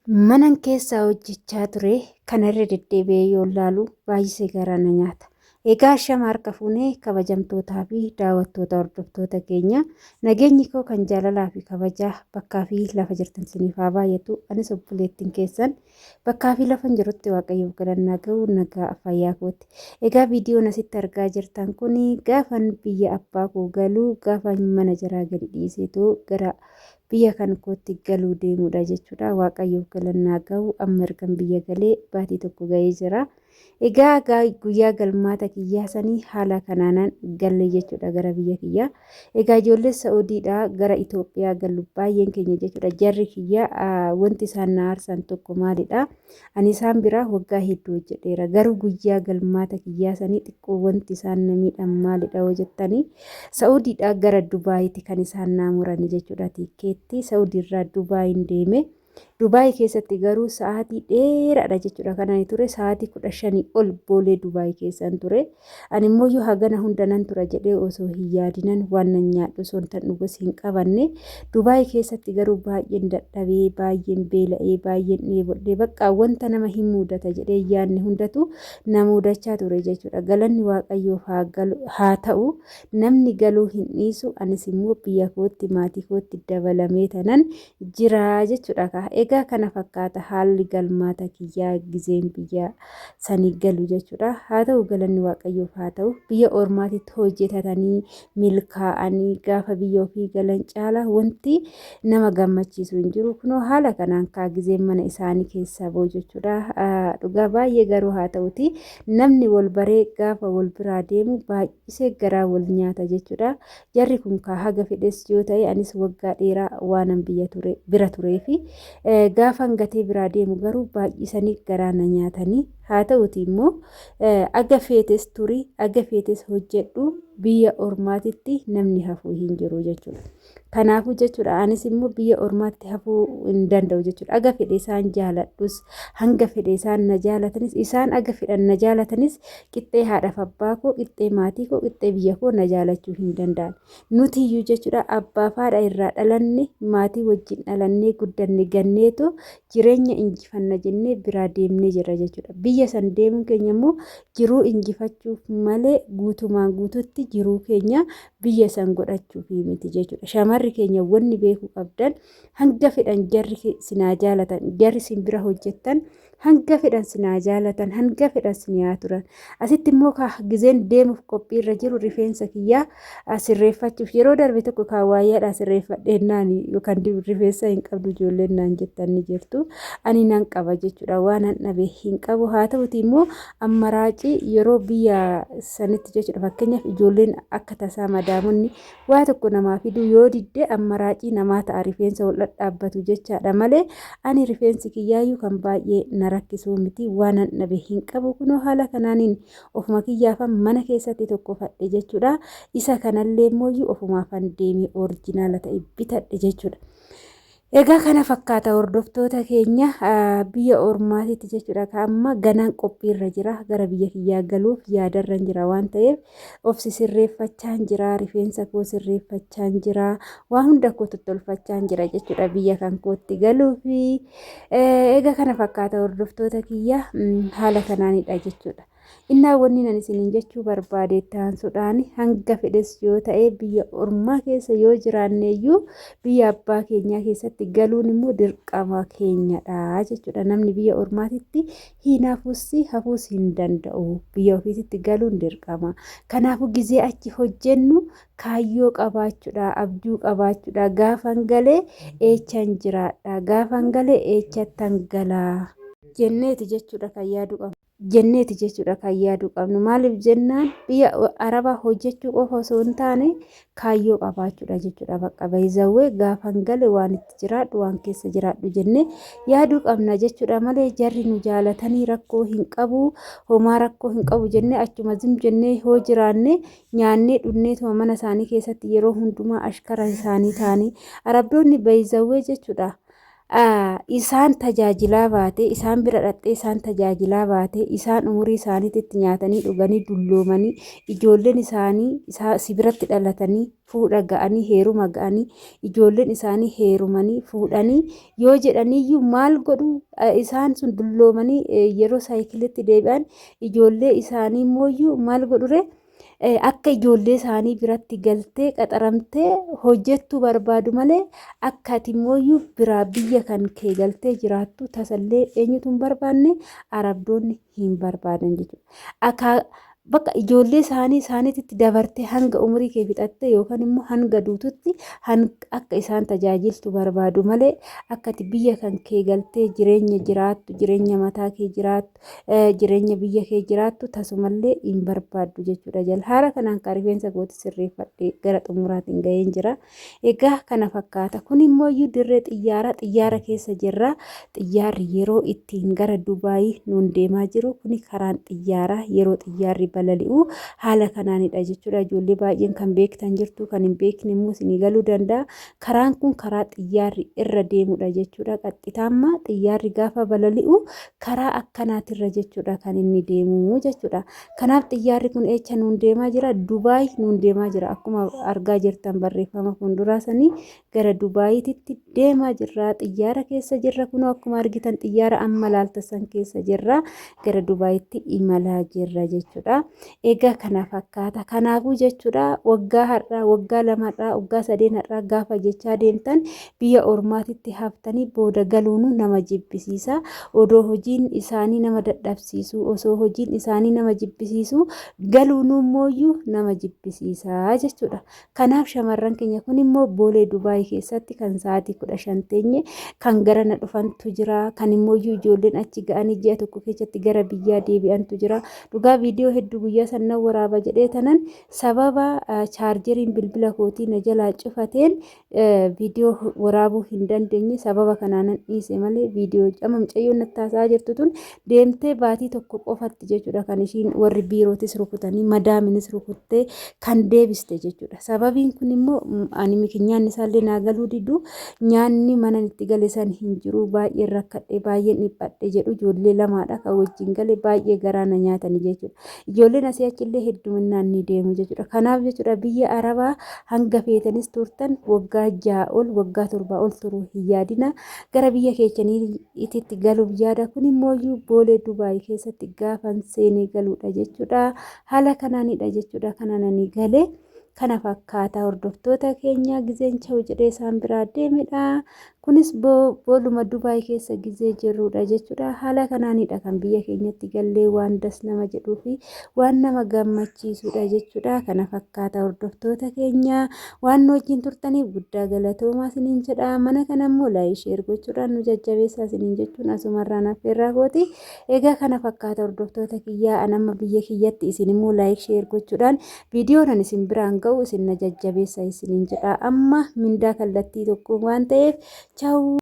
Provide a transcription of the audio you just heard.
Manan keessaa hojjechaa ture kanarra deddeebi'ee yoo ilaalu baay'isee garaa na nyaata. Egaa shama harka fuunee kabajamtootaa fi daawwattoota hordoftoota keenya nageenyi koo kan jaalalaa fi kabajaa bakkaa fi lafa jirtan siniif haa baay'atu. Anis obboleettiin keessan bakkaa fi lafa jirutti waaqayyoof galannaa ga'u nagaa fayyaa kooti. Egaa viidiyoon asitti argaa jirtan kun gaafan biyya abbaa koo galuu gaafan mana jaraa gadi dhiiseetoo gara biyya kan kootti galuu deemudha jechuudha. Waaqayyoof galannaa ga'u amma ergan biyya galee baatii tokko ga'ee jira. Egaa guyyaa galmaata kiyyaa sanii haala kanaanan galle jechuudha gara biyya kiyyaa. Egaa ijoollee Saa'udiidhaa gara Itoophiyaa galu baay'een keenya jechuudha. Jarri kiyyaa wanti isaan na aarsan tokko maalidha? Ani isaan biraa waggaa hedduu hojjedheera. Garuu guyyaa galmaata kiyyaa sanii xiqqoo wanti isaan na miidhan maalidha yoo jettanii Saa'udiidhaa gara Dubaayitti kan isaan na murani jechuudha. Tiikeetti Saa'udiirraa Dubaayin deeme. Dubaay keessatti garuu sa'aatii dheeraadha jechuudha. Kanaan ture sa'aatii 15 ol boolee Dubaay keessan ture. Ani immoo yoo hagana hundanan tura jedhee osoo hin yaadinan waan nan nyaadhu son tan dhugus hin qabanne. Dubaay keessatti garuu baay'een dadhabee, baay'een beela'ee, baay'een dheebodhee bakka wanta nama hin mudata jedhee yaadne hundatu na mudachaa ture jechuudha. Galanni Waaqayyoof haa ta'u namni galuu hin dhiisu. Anis immoo biyya kootti maatii kootti dabalamee tanan jira jechuudha. Egaa kana fakkaata haalli galmaata kiyyaa gizeen biyya sanii galu jechuudha. Haa ta'u galanni Waaqayyoof haa ta'u biyya ormaatitti hojjetatanii milkaa'anii gaafa biyya ofii galan caala wanti nama gammachiisu hin jiru. Kunoo haala kanaan kaa gizeen mana isaanii keessaa ba'u jechuudha. Dhugaa baay'ee garuu haa ta'uti namni wal baree gaafa wal biraa deemu baay'isee garaa wal nyaata jechuudha. Jarri kun kaa haga fedhes yoo ta'e anis waggaa dheeraa waanan bira turee fi gaafan gatee biraa deemu garuu baay'isanii garaa na nyaatanii. Haa ta'uti immoo aga feetes turii aga feetes hojjedhu biyya ormaatitti namni hafuu hin jiru jechuudha. Kanaafuu jechuudha anis immoo biyya ormaatti hafuu hin danda'u jechuudha. Aga fedhe isaan jaaladhus hanga fedhe isaan na jaalatanis isaan aga fedhan na jaalatanis qixxee haadhaaf abbaa koo qixxee maatii koo qixxee biyya koo na jaalachuu hin danda'an. Nuti iyyuu jechuudha abbaa fi haadha irraa dhalanne maatii wajjin dhalannee guddanne ganneetu jireenya injifanna jennee biraa deemnee jirra jechuudha. Biyya san deemuun keenya immoo jiruu injifachuuf malee guutumaan guututti jiruu keenya biyya san godhachuuf miti jechuudha. Shamarri keenya wanni beekuu qabdan hanga fedhan jarri sinaa jaalatan jarri sin bira hojjettan hanga fedhan sinaa jaalatan hanga fedhan sinaa turan. Asitti immoo gizeen deemuuf qophiirra jiru rifeensa kiyyaa sirreeffachuuf yeroo darbe tokko kaawwaayyaadhaa sirreeffadheennaan yookaan rifeensa hin qabdu ijoolleen naan jettan ni jirtu. Ani nan qaba jechuudha waan an dhabe hin qabu. Haa ta'uti immoo ammaraacii yeroo biyya sanitti jechuudha fakkeenyaaf ijoolleen akka tasaa madaamonni waa tokko namaa fiduu yoo didde ammaraacii namaa ta'a rifeensa wal dhadhaabbatu jechaadha malee ani rifeensi kiyyaayyuu kan baay'ee na rakkisuu miti waan an dhabe hin qabu. Kunoo haala kanaaniin ofuma kiyyaafan mana keessatti tokko fadhe jechuudha. Isa kanallee immoo ofumaafan deemee orijinaala ta'e bitadhe jechuudha. Egaa kana fakkaata hordoftoota keenya biyya ormaatitti jechuudha. Amma ganaan qophiirra jira gara biyya kiyyaa galuuf yaadarra jira waan ta'eef of sirreeffachaa jira rifeensa koo sirreeffachaa jira waan hunda koo tottolfachaa jira jechuudha biyya kan kootti galuufi. Egaa kana fakkaata hordoftoota kiyya haala kanaanidha jechuudha. Innaa wanni nan isiniin jechuu barbaade taansuudhaan hanga fedhes yoo ta'e biyya ormaa keessa yoo jiraanneeyyuu biyya abbaa keenyaa keessatti galuun immoo dirqama keenyadha jechuudha. Namni biyya ormaatitti hin hafuus hin danda'u. Biyya ofiisitti galuun dirqama. Kanaafuu gizee achi hojjennu kaayyoo qabaachuudha abduu qabaachuudha. Gaafan galee eechan jiraadha gaafan galee eechattan galaa jenneeti jechuudha kan yaadu qabna. Jenneeti jechuudha kan yaadu qabnu. Maaliif jennaan biyya arabaa hojjechuu qofa osoo hin taane kaayyoo qabaachuudha jechuudha. Bakka bayzawwee gaafan gale waan itti jiraadhu waan keessa jiraadhu jennee yaaduu qabna jechuudha malee jarri nu jaalatanii rakkoo hin qabu homaa rakkoo hin qabu jennee achuma zim jennee hoo jiraanne nyaannee dhunnee mana isaanii keessatti yeroo hundumaa ashkara isaanii taanii arabdoonni bayzawwee jechuudha. isaan tajaajilaa baate isaan bira dhaqxee isaan tajaajilaa baate isaan umurii isaaniitti nyaatanii dhuganii dulloomanii ijoolleen isaanii si biratti dhalatanii fuudha ga'anii heeruma ga'anii ijoolleen isaanii heerumanii fuudhanii yoo jedhaniyyuu maal godhu isaan sun dulloomanii yeroo saayikilitti deebi'an ijoollee isaanii immoo maal godhure. Akka ijoollee isaanii biratti galtee qaxaramtee hojjettuu barbaadu malee akka ati immoo biraa biyya kan kee galtee jiraattu tasallee eenyutu hin barbaanne arabdoonni hin barbaadan jechuudha. Bakka ijoollee isaaniitti dabartee hanga umurii kee fixatte yookaan immoo hanga duututti akka isaan tajaajiltu barbaadu malee akka ati biyya kan kee galtee jireenya jiraattu jireenya mataa kee jiraattu jireenya biyya kee jiraattu tasumallee hin barbaaddu jechuudha. Haala kanaan rifeensa kooti sirreeffadhee gara xumuraatiin ga'een jira. Egaa kana fakkaata. Kun immoo dirree xiyyaara keessa jirra. Xiyyaarri yeroo ittiin gara Dubaayii nuun deemaa jiru kuni karaan xiyyaaraa yeroo xiyyaarri balali'u haala kanaanidha jechuudha. Ijoollee baay'een kan beektan jirtu kan hin beekne immoo isinii galuu danda'a. Karaan kun karaa xiyyaarri irra deemudha jechuudha. Qaxxitaamma xiyyaarri gaafa balali'u karaa akkanaatirra jechuudha kan inni deemu jechuudha. Kanaaf xiyyaarri kun eessa nuun deemaa jira? Dubaay nuun deemaa jira. Akkuma argaa jirtan barreeffama fuulduraasanii gara Dubaayiitti deemaa jirra. Xiyyaara keessa jirra. Kun akkuma argitan xiyyaara amma laaltasan keessa jirra. Gara Dubaayiitti imalaa jirra jechuudha. Egaa kana fakkaata. Kanaafuu jechuudha waggaa har'aa, waggaa lamarraa, waggaa sadeenarraa gaafa jechaa deemtan biyya ormaatitti haftanii booda galuun nama jibbisiisa. Odoo hojiin isaanii nama dadhabsiisu, osoo hojiin isaanii nama jibbisiisu galuun immoo nama jibbisiisa jechuudha. Kanaaf shamarran keenya kun immoo boolee Dubaayii keessatti kan sa'aatii 15 teenye kan gara na dhufantu jira. Kan immoo ijoolleen achi ga'anii ji'a tokko keessatti gara biyyaa deebi'antu jira. Dhugaa viidiyoo hedduu guyyaa sannan waraaba jedhee tanan sababa chaarjeriin bilbila kootii na jalaa cufateen viidiyoo waraabuu hin dandeenye sababa kanaanan dhiise malee viidiyoo mucayyoon nattaasaa jirtu tun deemtee baatii tokko qofatti jechuudha kan ishiin warri biirootis rukutanii madaaminis rukuttee kan deebiste jechuudha. Sababiin kun immoo ani nyaanni isaallee naa galuu diduu nyaanni mana itti gale san hin jiru baay'ee rakkadhe baay'een dhiphadhe jedhu ijoollee lamaadha kan wajjin gale baay'ee garaa na nyaatanii jechuudha. Ijoolleen asii achillee hedduminaan ni deemu jechuudha. Kanaaf jechuudha biyya Arabaa hanga feetanis turtan waggaa 6 ol waggaa 7 ol turuu hin yaadina. Gara biyya keessaniitti galuuf yaada kun immoo boolee Dubaayii keessatti gaafan seenee galuudha jechuudha. Haala kanaanidha jechuudha kanaananii galee. Kana fakkaata hordoftoota keenya gizeen cha'u jedhee isaan biraa deemedha. Kunis booluma Dubaayii keessa gizee jirrudha jechuudha. Haala kanaanidha kan biyya keenyatti gallee waan das nama jedhuu fi waan nama gammachiisudha jechuudha. Kana fakkaata hordoftoota keenya waan wajjin turtaniif guddaa galatoomaa isiniin jedha. Mana kana immoo laayik sheer gochuudhaan nu jajjabeessaa isiniin jechuun asumarraan affeerraa kooti. Egaa kana fakkaata hordoftoota kiyyaa anamma biyya kiyyatti isin immoo laayik sheer gochuudhaan viidiyoon isin biraan ga'u isin na jajjabeessaa isiniin jedha. Amma mindaa kallattii tokko waan ta'eef ciao.